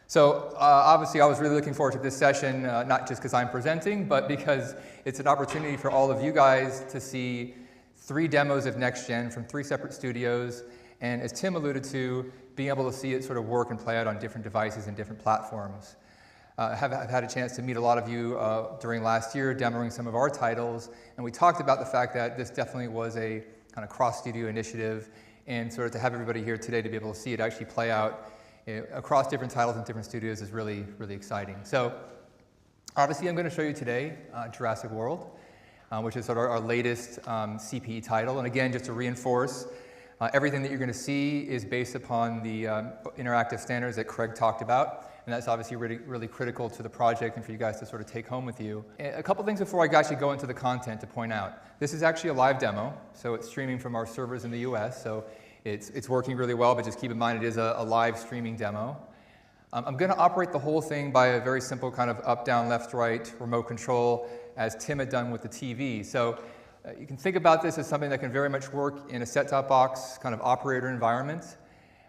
So obviously I was really looking forward to this session, not just because I'm presenting, but because it's an opportunity for all of you guys to see 3 demos of Next Gen from 3 separate studios, and as Tim alluded to, being able to see it sort of work and play out on different devices and different platforms. I've had a chance to meet a lot of you during last year, demoing some of our titles, and we talked about the fact that this definitely was a kind of cross-studio initiative, and sort of to have everybody here today to be able to see it actually play out across different titles and different studios is really, really exciting. So obviously I'm going to show you today Jurassic World, which is sort of our latest CPE title. And again, just to reinforce, everything that you're going to see is based upon the interactive standards that Craig talked about. And that's obviously really, really critical to the project and for you guys to sort of take home with you. A couple things before I actually go into the content to point out. This is actually a live demo, so it's streaming from our servers in the US. So it's working really well, but just keep in mind it is a live streaming demo. I'm going to operate the whole thing by a very simple kind of up, down, left, right remote control, as Tim had done with the TV. So you can think about this as something that can very much work in a set-top box kind of operator environment,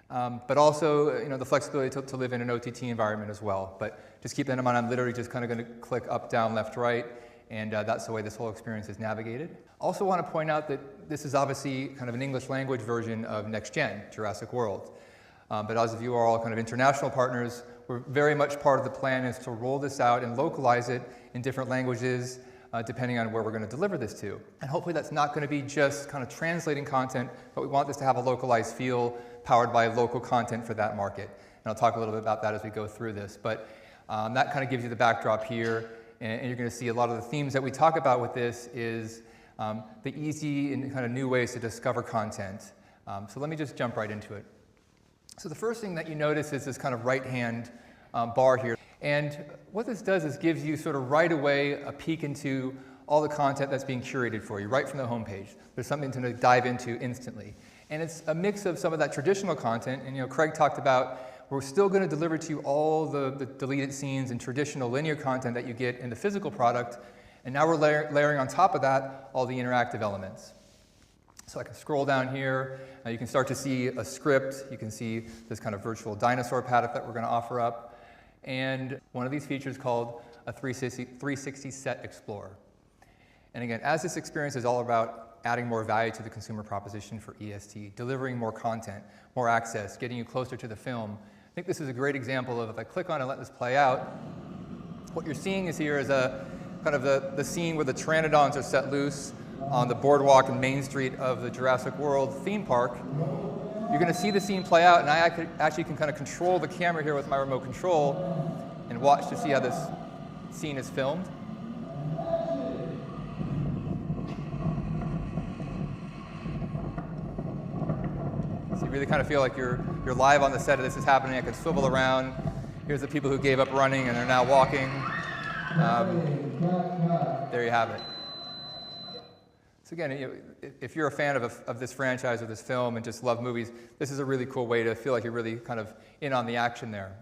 but also the flexibility to live in an OTT environment as well. But just keep that in mind. I'm literally just kind of going to click up, down, left, right, and that's the way this whole experience is navigated. Also want to point out that this is obviously kind of an English language version of Next Gen, Jurassic World. But as of you are all kind of international partners, we're very much part of the plan is to roll this out and localize it in different languages depending on where we're going to deliver this to. And hopefully that's not going to be just kind of translating content, but we want this to have a localized feel powered by local content for that market. And I'll talk a little bit about that as we go through this. But that kind of gives you the backdrop here. And you're going to see a lot of the themes that we talk about with this is the easy and kind of new ways to discover content. So let me just jump right into it. So the first thing that you notice is this kind of right-hand bar here. And what this does is gives you sort of right away a peek into all the content that's being curated for you right from the homepage. There's something to dive into instantly. And it's a mix of some of that traditional content. And Craig talked about we're still going to deliver to you all the deleted scenes and traditional linear content that you get in the physical product. And now we're layering on top of that all the interactive elements. So I can scroll down here. You can start to see a script. You can see this kind of virtual dinosaur paddock that we're going to offer up. And one of these features called a 360 Set Explorer. And again, as this experience is all about adding more value to the consumer proposition for EST, delivering more content, more access, getting you closer to the film, I think this is a great example of if I click on and let this play out, what you're seeing is here is a kind of the scene where the pteranodons are set loose on the boardwalk and Main Street of the Jurassic World theme park. You're going to see the scene play out, and I actually can kind of control the camera here with my remote control and watch to see how this scene is filmed. So you really kind of feel like you're live on the set of this is happening. I can swivel around. Here's the people who gave up running and are now walking. There you have it. So again, if you're a fan of this franchise or this film and just love movies, this is a really cool way to feel like you're really kind of in on the action there.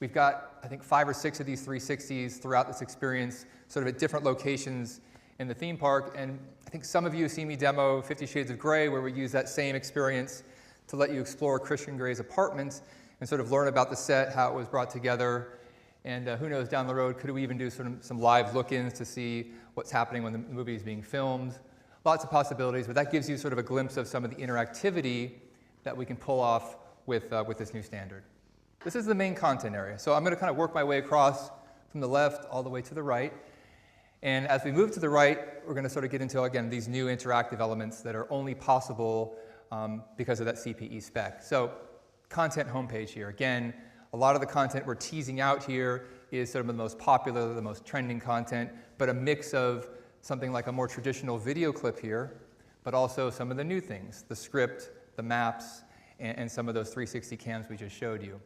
We've got, I think, 5 or 6 of these 360s throughout this experience, sort of at different locations in the theme park. And I think some of you have seen me demo 50 Shades of Grey, where we use that same experience to let you explore Christian Grey's apartment and sort of learn about the set, how it was brought together. And who knows, down the road, could we even do sort of some live look-ins to see what's happening when the movie is being filmed? Lots of possibilities, but that gives you sort of a glimpse of some of the interactivity that we can pull off with this new standard. This is the main content area. So I'm going to kind of work my way across from the left all the way to the right. And as we move to the right, we're going to sort of get into, again, these new interactive elements that are only possible because of that CPE spec. So content homepage here. Again, a lot of the content we're teasing out here is sort of the most popular, the most trending content, but a mix of something like a more traditional video clip here, but also some of the new things, the script, the maps, and some of those 360 cams we just showed you.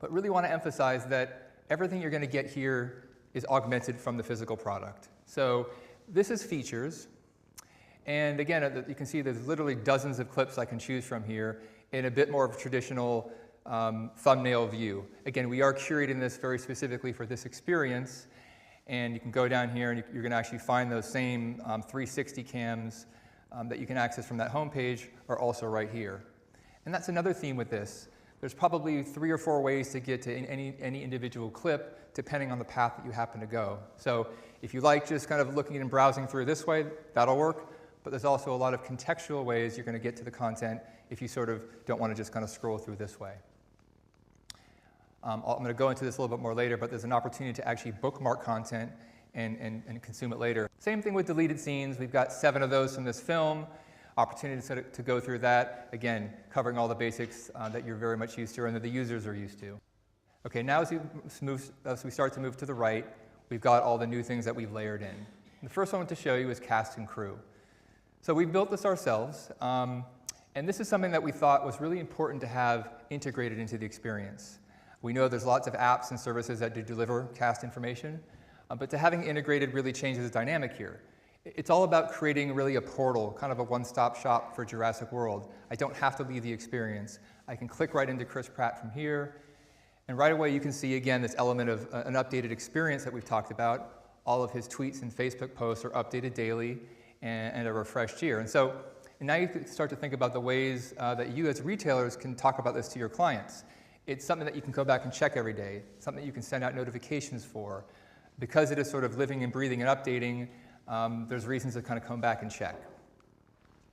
But really want to emphasize that everything you're going to get here is augmented from the physical product. So this is features. And again, you can see there's literally dozens of clips I can choose from here in a bit more of a traditional thumbnail view. Again, we are curating this very specifically for this experience. And you can go down here and you're going to actually find those same 360 cams that you can access from that homepage are also right here. And that's another theme with this. there's probably 3 or 4 ways to get to any individual clip, depending on the path that you happen to go. So if you like just kind of looking and browsing through this way, that'll work. But there's also a lot of contextual ways you're going to get to the content if you sort of don't want to just kind of scroll through this way. I'm going to go into this a little bit more later, but there's an opportunity to actually bookmark content and consume it later. Same thing with deleted scenes. We've got 7 of those from this film. Opportunity to go through that. Again, covering all the basics that you're very much used to and that the users are used to. Okay, now as we start to move to the right, we've got all the new things that we've layered in. The first one to show you is cast and crew. So we built this ourselves, and this is something that we thought was really important to have integrated into the experience. We know there's lots of apps and services that do deliver cast information, but to having integrated really changes the dynamic here. It's all about creating really a portal, kind of a one-stop shop for Jurassic World. I don't have to leave the experience. I can click right into Chris Pratt from here, and right away you can see again this element of an updated experience that we've talked about. All of his tweets and Facebook posts are updated daily and are refreshed here. And now you can start to think about the ways that you as retailers can talk about this to your clients. It's something that you can go back and check every day, something that you can send out notifications for. Because it is sort of living and breathing and updating, there's reasons to kind of come back and check.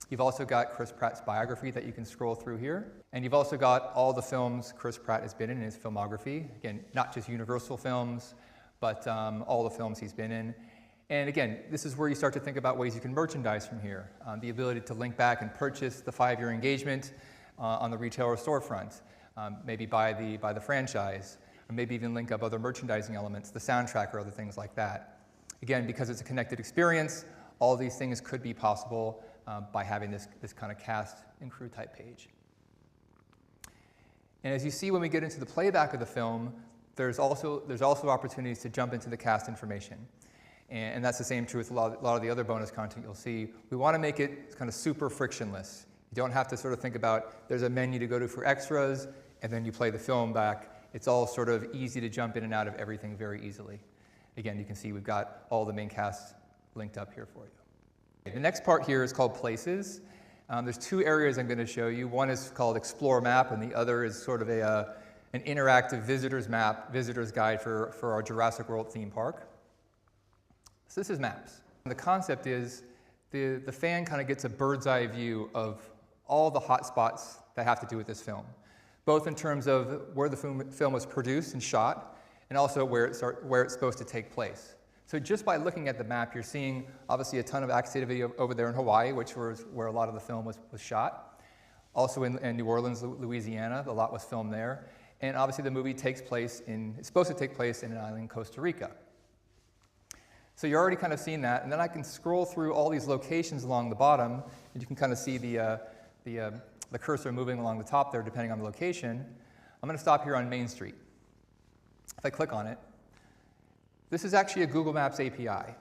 You've also got Chris Pratt's biography that you can scroll through here. And you've also got all the films Chris Pratt has been in his filmography. Again, not just Universal films, but all the films he's been in. And again, this is where you start to think about ways you can merchandise from here. The ability to link back and purchase the 5-year engagement on the retailer storefront. Maybe buy the franchise, or maybe even link up other merchandising elements, the soundtrack or other things like that. Again, because it's a connected experience, all these things could be possible by having this kind of cast and crew type page. And as you see when we get into the playback of the film, there's also opportunities to jump into the cast information. And that's the same true with a lot of the other bonus content you'll see. We want to make it kind of super frictionless. You don't have to sort of think about there's a menu to go to for extras, and then you play the film back. It's all sort of easy to jump in and out of everything very easily. Again, you can see we've got all the main cast linked up here for you. The next part here is called Places. There's 2 areas I'm going to show you. One is called Explore Map, and the other is sort of an interactive visitor's map, visitor's guide for our Jurassic World theme park. So this is Maps. And the concept is the fan kind of gets a bird's eye view of all the hot spots that have to do with this film, both in terms of where the film was produced and shot, and also where it's supposed to take place. So just by looking at the map, you're seeing obviously a ton of activity over there in Hawaii, which was where a lot of the film was shot. Also in New Orleans, Louisiana, a lot was filmed there. And obviously the movie it's supposed to take place in an island in Costa Rica. So you're already kind of seeing that, and then I can scroll through all these locations along the bottom, and you can kind of see the cursor moving along the top there depending on the location. I'm going to stop here on Main Street. If I click on it, this is actually a Google Maps API.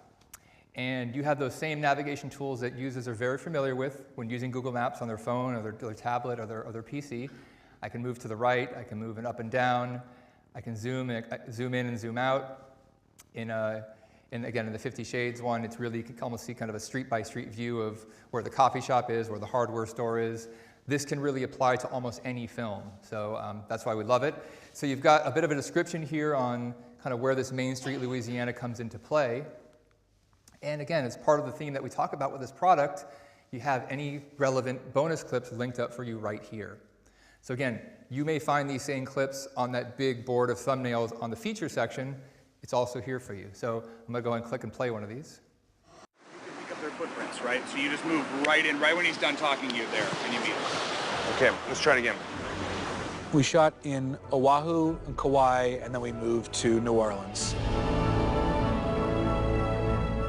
And you have those same navigation tools that users are very familiar with when using Google Maps on their phone or their tablet or their PC. I can move to the right, I can move it up and down, I can zoom in and zoom out. Again, in the 50 Shades one, it's really, you can almost see kind of a street-by-street view of where the coffee shop is, where the hardware store is. This can really apply to almost any film, so that's why we love it. So you've got a bit of a description here on kind of where this Main Street, Louisiana comes into play. And again, it's part of the theme that we talk about with this product. You have any relevant bonus clips linked up for you right here. So again, you may find these same clips on that big board of thumbnails on the feature section. It's also here for you. So I'm going to go and click and play one of these. You can pick up their footprints, right? So you just move right in, right when he's done talking to you there, and you meet him. Okay, let's try it again. We shot in Oahu and Kauai, and then we moved to New Orleans.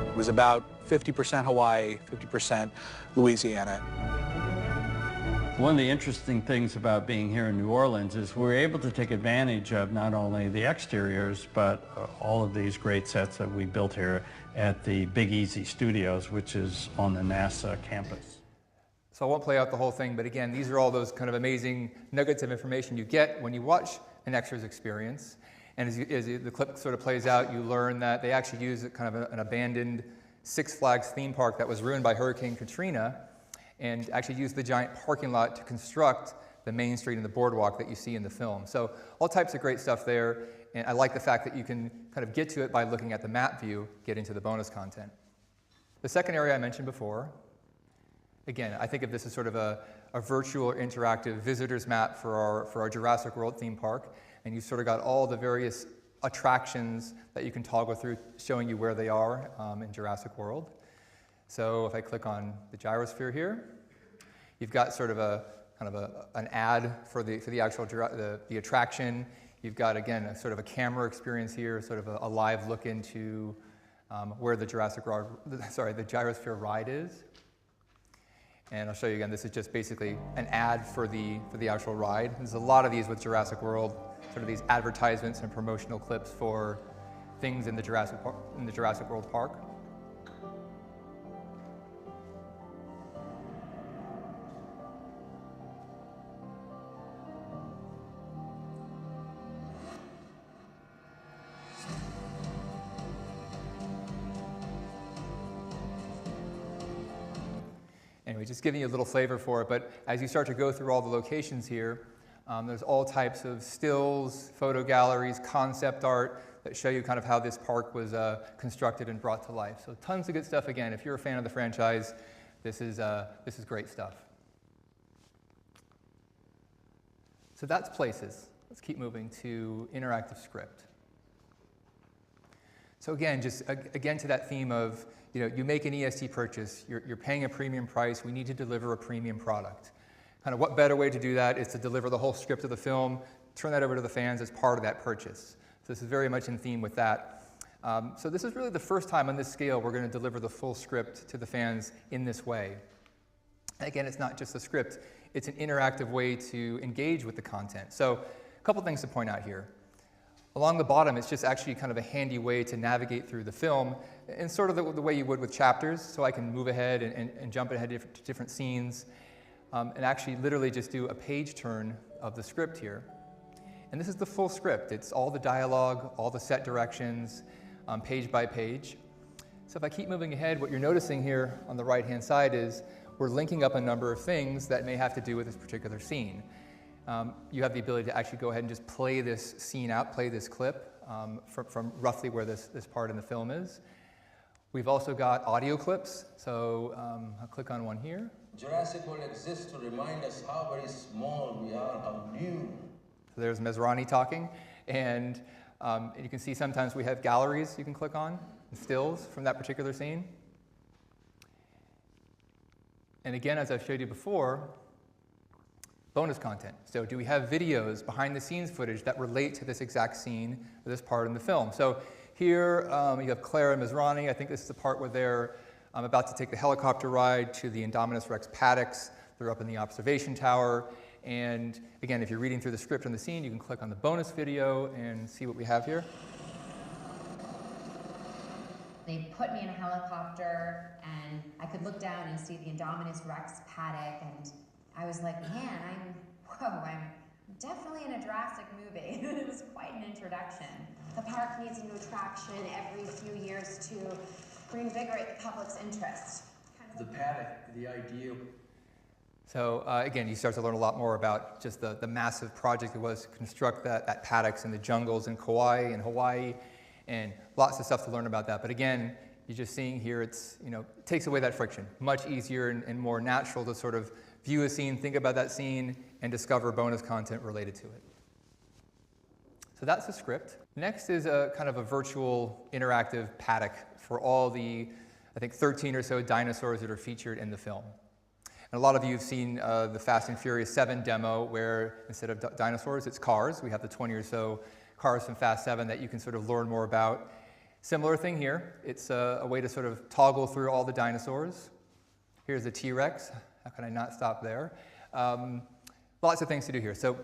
It was about 50% Hawaii, 50% Louisiana. One of the interesting things about being here in New Orleans is we're able to take advantage of not only the exteriors, but all of these great sets that we built here at the Big Easy Studios, which is on the NASA campus. So I won't play out the whole thing, but again, these are all those kind of amazing nuggets of information you get when you watch an extras experience. And as the clip sort of plays out, you learn that they actually use kind of an abandoned Six Flags theme park that was ruined by Hurricane Katrina, and actually used the giant parking lot to construct the main street and the boardwalk that you see in the film. So all types of great stuff there, and I like the fact that you can kind of get to it by looking at the map view, getting to the bonus content. The second area I mentioned before, again, I think of this as sort of a virtual or interactive visitor's map for our Jurassic World theme park, and you've sort of got all the various attractions that you can toggle through, showing you where they are in Jurassic World. So if I click on the gyrosphere here, you've got sort of an ad for the actual the attraction. You've got, again, a sort of a camera experience here, sort of a live look into where the the gyrosphere ride is. And I'll show you again, this is just basically an ad for the actual ride. There's a lot of these with Jurassic World, sort of these advertisements and promotional clips for things in the Jurassic World park. Anyway, just giving you a little flavor for it, but as you start to go through all the locations here, there's all types of stills, photo galleries, concept art that show you kind of how this park was constructed and brought to life. So tons of good stuff. Again, if you're a fan of the franchise, this is great stuff. So that's places. Let's keep moving to interactive script. So again, just again to that theme of, you make an EST purchase, you're paying a premium price, we need to deliver a premium product. Kind of what better way to do that is to deliver the whole script of the film, turn that over to the fans as part of that purchase. So this is very much in theme with that. So this is really the first time on this scale we're going to deliver the full script to the fans in this way. Again, it's not just a script, it's an interactive way to engage with the content. So a couple things to point out here. Along the bottom, it's just actually kind of a handy way to navigate through the film in sort of the way you would with chapters, so I can move ahead and jump ahead to different scenes and actually literally just do a page turn of the script here. And this is the full script. It's all the dialogue, all the set directions, page by page. So if I keep moving ahead, what you're noticing here on the right-hand side is we're linking up a number of things that may have to do with this particular scene. You have the ability to actually go ahead and just play this scene out, play this clip from roughly where this part in the film is. We've also got audio clips, so I'll click on one here. Jurassic World exists to remind us how very small we are, how new. So there's Masrani talking, and you can see sometimes we have galleries you can click on, and stills from that particular scene. And again, as I've showed you before, bonus content. So do we have videos, behind the scenes footage that relate to this exact scene or this part in the film? So here you have Clara and Masrani. I think this is the part where they're about to take the helicopter ride to the Indominus Rex paddocks. They're up in the observation tower. And again, if you're reading through the script on the scene, you can click on the bonus video and see what we have here. They put me in a helicopter, and I could look down and see the Indominus Rex paddock, and I was like, man, I'm definitely in a Jurassic movie. It was quite an introduction. The park needs a new attraction every few years to reinvigorate the public's interest. The paddock, the idea. So again, you start to learn a lot more about just the massive project it was to construct that paddocks in the jungles in Kauai and Hawaii, and lots of stuff to learn about that. But again, you're just seeing here, it takes away that friction. Much easier and more natural to sort of view a scene, think about that scene, and discover bonus content related to it. So that's the script. Next is a kind of a virtual interactive paddock for all the, I think, 13 or so dinosaurs that are featured in the film. And a lot of you have seen the Fast and Furious 7 demo where instead of dinosaurs, it's cars. We have the 20 or so cars from Fast 7 that you can sort of learn more about. Similar thing here. It's a way to sort of toggle through all the dinosaurs. Here's the T-Rex. How can I not stop there? Lots of things to do here. So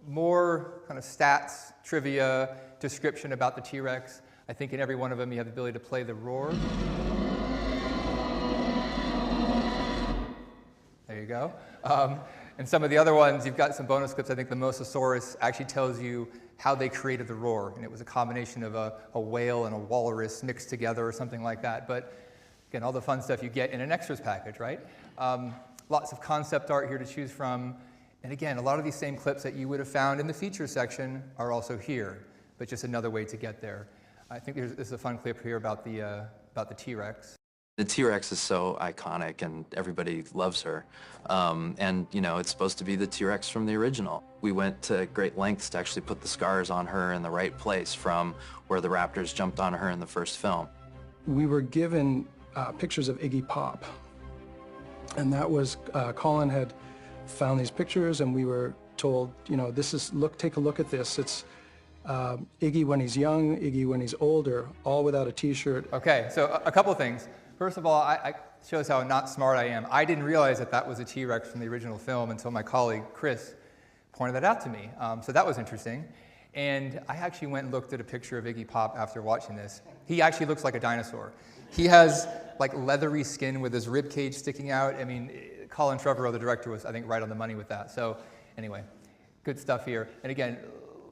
more kind of stats, trivia, description about the T-Rex. I think in every one of them you have the ability to play the roar. There you go. And some of the other ones, you've got some bonus clips. I think the Mosasaurus actually tells you how they created the roar. And it was a combination of a whale and a walrus mixed together or something like that. But again, all the fun stuff you get in an extras package, right? Lots of concept art here to choose from. And again, a lot of these same clips that you would have found in the feature section are also here, but just another way to get there. I think this is a fun clip here about the T-Rex. The T-Rex is so iconic and everybody loves her. And, you know, it's supposed to be the T-Rex from the original. We went to great lengths to actually put the scars on her in the right place from where the raptors jumped on her in the first film. We were given pictures of Iggy Pop. And that was, Colin had found these pictures and we were told, you know, take a look at this. It's Iggy when he's young, Iggy when he's older, all without a t-shirt. Okay, so a couple of things. First of all, I shows how not smart I am. I didn't realize that that was a T-Rex from the original film until my colleague, Chris, pointed that out to me. So that was interesting. And I actually went and looked at a picture of Iggy Pop after watching this. He actually looks like a dinosaur. He has like leathery skin with his rib cage sticking out. I mean, Colin Trevorrow, the director, was, I think, right on the money with that. So anyway, good stuff here. And again,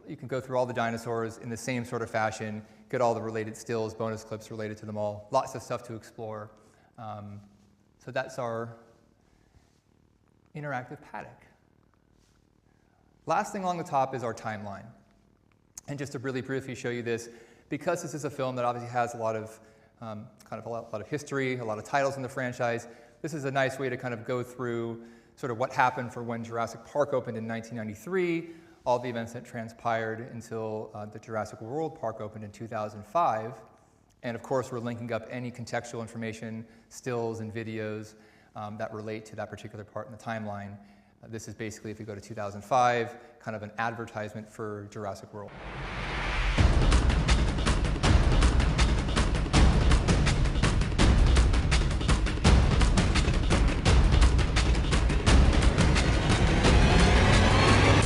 you can go through all the dinosaurs in the same sort of fashion, get all the related stills, bonus clips related to them all. Lots of stuff to explore. So that's our interactive paddock. Last thing along the top is our timeline. And just to really briefly show you this, because this is a film that obviously has a lot of a lot of history, a lot of titles in the franchise, this is a nice way to kind of go through sort of what happened for when Jurassic Park opened in 1993, all the events that transpired until the Jurassic World Park opened in 2005. And of course, we're linking up any contextual information, stills and videos that relate to that particular part in the timeline. This is basically, if you go to 2005, kind of an advertisement for Jurassic World.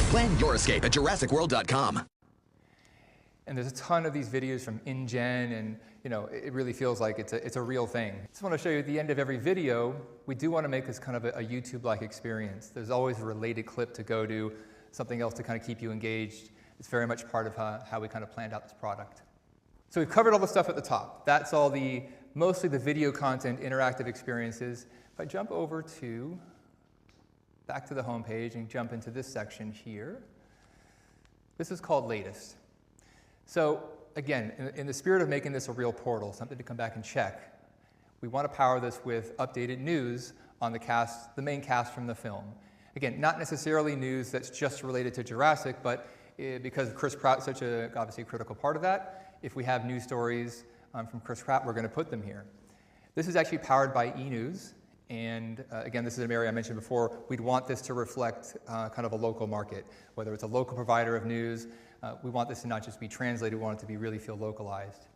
Plan your escape at JurassicWorld.com. And there's a ton of these videos from InGen, and you know, it really feels like it's a real thing. I just want to show you at the end of every video, we do want to make this kind of a YouTube-like experience. There's always a related clip to go to, something else to kind of keep you engaged. It's very much part of how we kind of planned out this product. So we've covered all the stuff at the top. That's all mostly the video content, interactive experiences. If I jump over back to the home page and jump into this section here, this is called Latest. So again, in the spirit of making this a real portal, something to come back and check, we want to power this with updated news on the main cast from the film. Again, not necessarily news that's just related to Jurassic, but because Chris Pratt's such obviously a critical part of that, if we have news stories from Chris Pratt, we're going to put them here. This is actually powered by eNews. And again, this is an area I mentioned before. We'd want this to reflect kind of a local market, whether it's a local provider of news. We want this to not just be translated, we want it to really feel localized.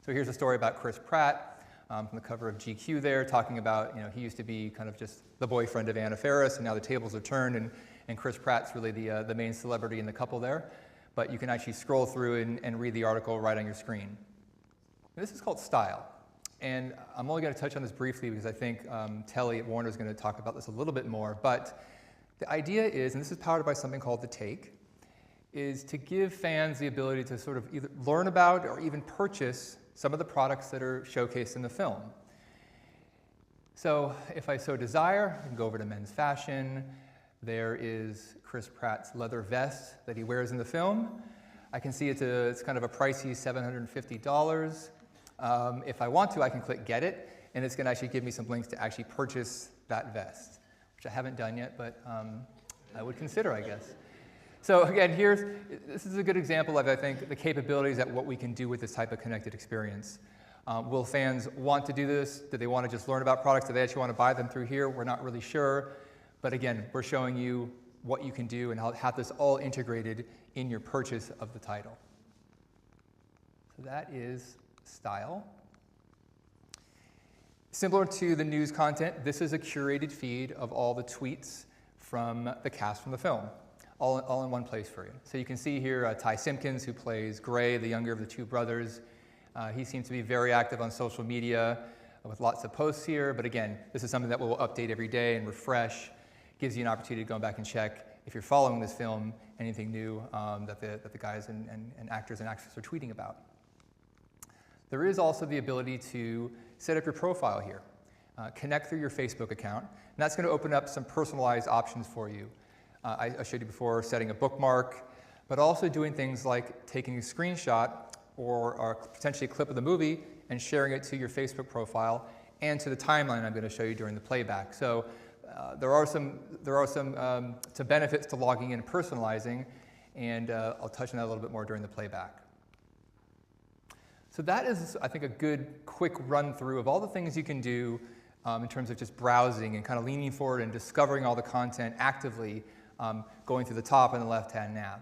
So here's a story about Chris Pratt from the cover of GQ there, talking about, you know, he used to be kind of just the boyfriend of Anna Faris, and now the tables are turned, and Chris Pratt's really the main celebrity in the couple there. But you can actually scroll through and read the article right on your screen. And this is called Style. And I'm only going to touch on this briefly because I think Telly at Warner is going to talk about this a little bit more. But the idea is, and this is powered by something called The Take, is to give fans the ability to sort of either learn about or even purchase some of the products that are showcased in the film. So if I so desire, I can go over to men's fashion. There is Chris Pratt's leather vest that he wears in the film. I can see it's kind of a pricey $750. If I want to, I can click Get It, and it's going to actually give me some links to actually purchase that vest, which I haven't done yet, but I would consider, I guess. So again, this is a good example of, I think, the capabilities at what we can do with this type of connected experience. Will fans want to do this? Do they want to just learn about products? Do they actually want to buy them through here? We're not really sure. But again, we're showing you what you can do and how have this all integrated in your purchase of the title. So that is Style. Similar to the news content, this is a curated feed of all the tweets from the cast from the film, all in one place for you. So you can see here Ty Simpkins, who plays Gray, the younger of the two brothers. He seems to be very active on social media with lots of posts here. But again, this is something that we'll update every day and refresh. Gives you an opportunity to go back and check, if you're following this film, anything new that the guys and actors and actresses are tweeting about. There is also the ability to set up your profile here, connect through your Facebook account, and that's going to open up some personalized options for you. I showed you before setting a bookmark, but also doing things like taking a screenshot or potentially a clip of the movie and sharing it to your Facebook profile and to the timeline I'm going to show you during the playback. So there are some benefits to logging in and personalizing, and I'll touch on that a little bit more during the playback. So that is, I think, a good quick run through of all the things you can do in terms of just browsing and kind of leaning forward and discovering all the content actively, going through the top and the left-hand nav.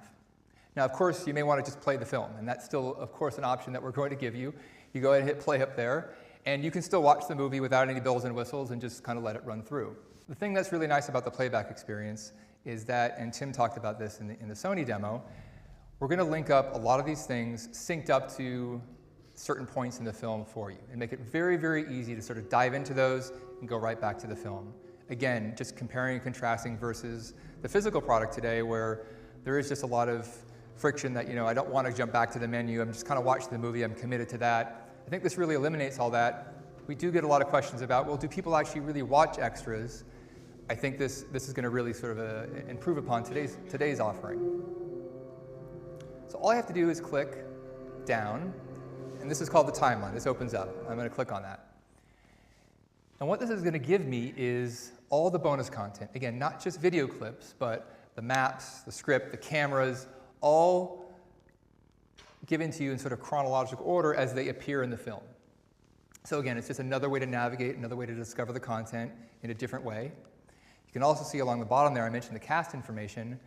Now, of course, you may want to just play the film, and that's still, of course, an option that we're going to give you. You go ahead and hit play up there, and you can still watch the movie without any bells and whistles and just kind of let it run through. The thing that's really nice about the playback experience is that, and Tim talked about this in the Sony demo, we're going to link up a lot of these things synced up to certain points in the film for you and make it very, very easy to sort of dive into those and go right back to the film. Again, just comparing and contrasting versus the physical product today, where there is just a lot of friction that, I don't want to jump back to the menu. I'm just kind of watching the movie. I'm committed to that. I think this really eliminates all that. We do get a lot of questions about, well, do people actually really watch extras? I think this is going to really sort of improve upon today's offering. So all I have to do is click down, and this is called the timeline. This opens up. I'm going to click on that. And what this is going to give me is all the bonus content. Again, not just video clips, but the maps, the script, the cameras, all given to you in sort of chronological order as they appear in the film. So again, it's just another way to navigate, another way to discover the content in a different way. You can also see along the bottom there, I mentioned the cast information.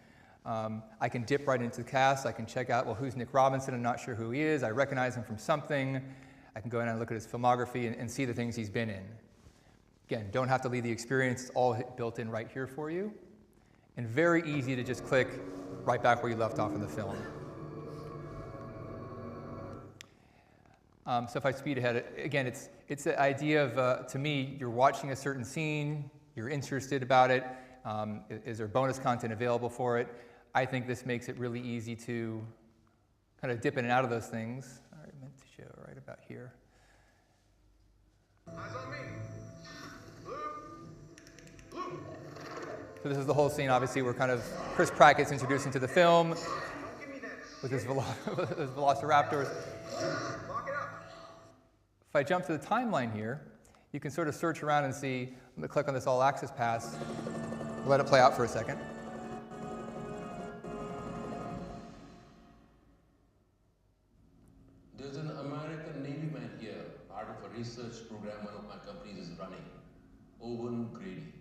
I can dip right into the cast. I can check out, well, who's Nick Robinson? I'm not sure who he is. I recognize him from something. I can go in and look at his filmography and see the things he's been in. Again, don't have to leave the experience. It's all built in right here for you. And very easy to just click right back where you left off in the film. So if I speed ahead, again, it's the idea of, to me, you're watching a certain scene, you're interested about it, is there bonus content available for it? I think this makes it really easy to kind of dip in and out of those things. I meant to show right about here. Eyes on me. Blue. Blue. So this is the whole scene. Obviously, we're kind of, Chris Pratt gets introduced into the film with his velociraptors. If I jump to the timeline here, you can sort of search around and see. I'm going to click on this all access pass, let it play out for a second. There's an American Navy man here, part of a research program one of my companies is running. Owen Grady.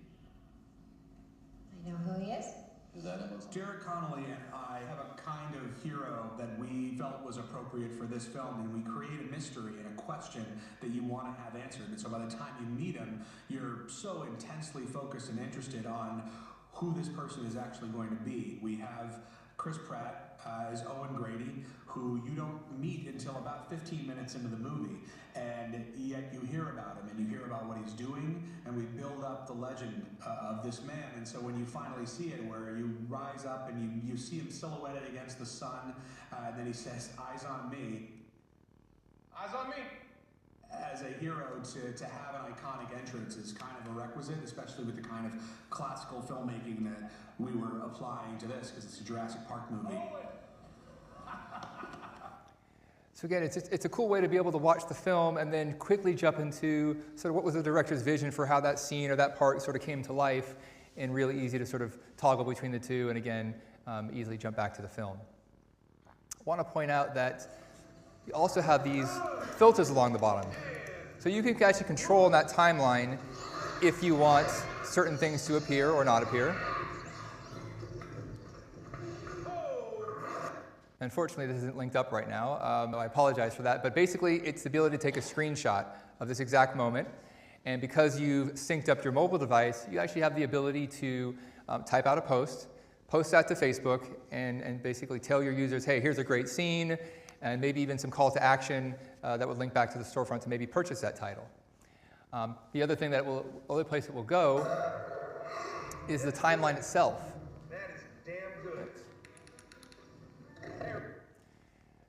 I know who he is. Is that him? Derek Connolly and I have a kind of hero that we felt was appropriate for this film, and we create a mystery and a question that you want to have answered. And so by the time you meet him, you're so intensely focused and interested on who this person is actually going to be. We have Chris Pratt as Owen Grady, who you don't meet until about 15 minutes into the movie, and yet you hear about him and you hear about what he's doing, and we build up the legend of this man. And so when you finally see it, where you rise up and you see him silhouetted against the sun, and then he says, "Eyes on me." Eyes on me. As a hero, to have an iconic entrance is kind of a requisite, especially with the kind of classical filmmaking that we were applying to this, because it's a Jurassic Park movie. So again, it's a cool way to be able to watch the film and then quickly jump into sort of what was the director's vision for how that scene or that part sort of came to life, and really easy to sort of toggle between the two, and again, easily jump back to the film. I want to point out that you also have these filters along the bottom. So you can actually control in that timeline if you want certain things to appear or not appear. Unfortunately, this isn't linked up right now. I apologize for that. But basically, it's the ability to take a screenshot of this exact moment. And because you've synced up your mobile device, you actually have the ability to type out a post that to Facebook, and basically tell your users, hey, here's a great scene, and maybe even some call to action that would link back to the storefront to maybe purchase that title. The other thing other place it will go is the timeline itself. That is damn good.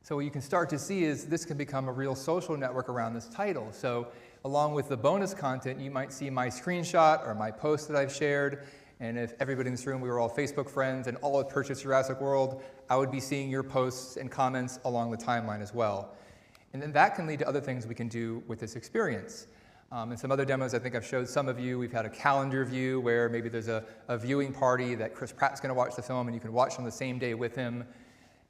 So what you can start to see is this can become a real social network around this title. So along with the bonus content, you might see my screenshot or my post that I've shared, And if everybody in this room, we were all Facebook friends and all had purchased Jurassic World, I would be seeing your posts and comments along the timeline as well. And then that can lead to other things we can do with this experience. In some other demos, I think I've showed some of you, we've had a calendar view where maybe there's a viewing party that Chris Pratt's going to watch the film and you can watch on the same day with him.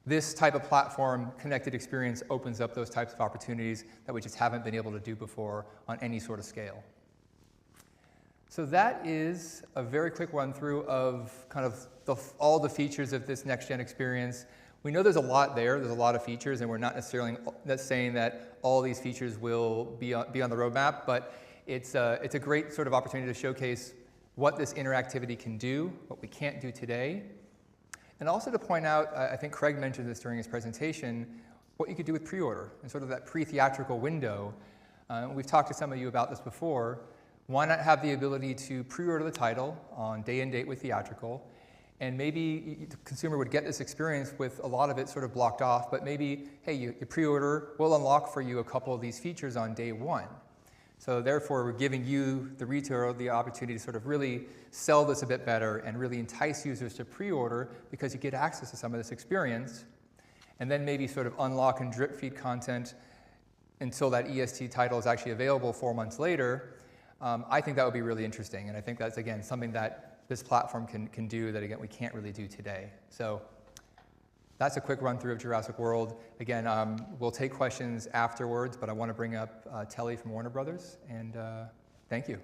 This type of platform, connected experience, opens up those types of opportunities that we just haven't been able to do before on any sort of scale. So that is a very quick run through of kind of all the features of this next-gen experience. We know there's a lot there, there's a lot of features, and we're not necessarily saying that all these features will be on the roadmap, but it's a great sort of opportunity to showcase what this interactivity can do, what we can't do today, and also to point out, I think Craig mentioned this during his presentation, what you could do with pre-order and sort of that pre-theatrical window. We've talked to some of you about this before. Why not have the ability to pre-order the title on day and date with theatrical, and maybe the consumer would get this experience with a lot of it sort of blocked off, but maybe, hey, you pre-order, we'll unlock for you a couple of these features on day one. So therefore, we're giving you, the retailer, the opportunity to sort of really sell this a bit better and really entice users to pre-order because you get access to some of this experience, and then maybe sort of unlock and drip feed content until that EST title is actually available 4 months later. I think that would be really interesting, and I think that's, again, something that this platform can do that, again, we can't really do today. So that's a quick run through of Jurassic World. Again, we'll take questions afterwards, but I want to bring up Telly from Warner Brothers, and thank you.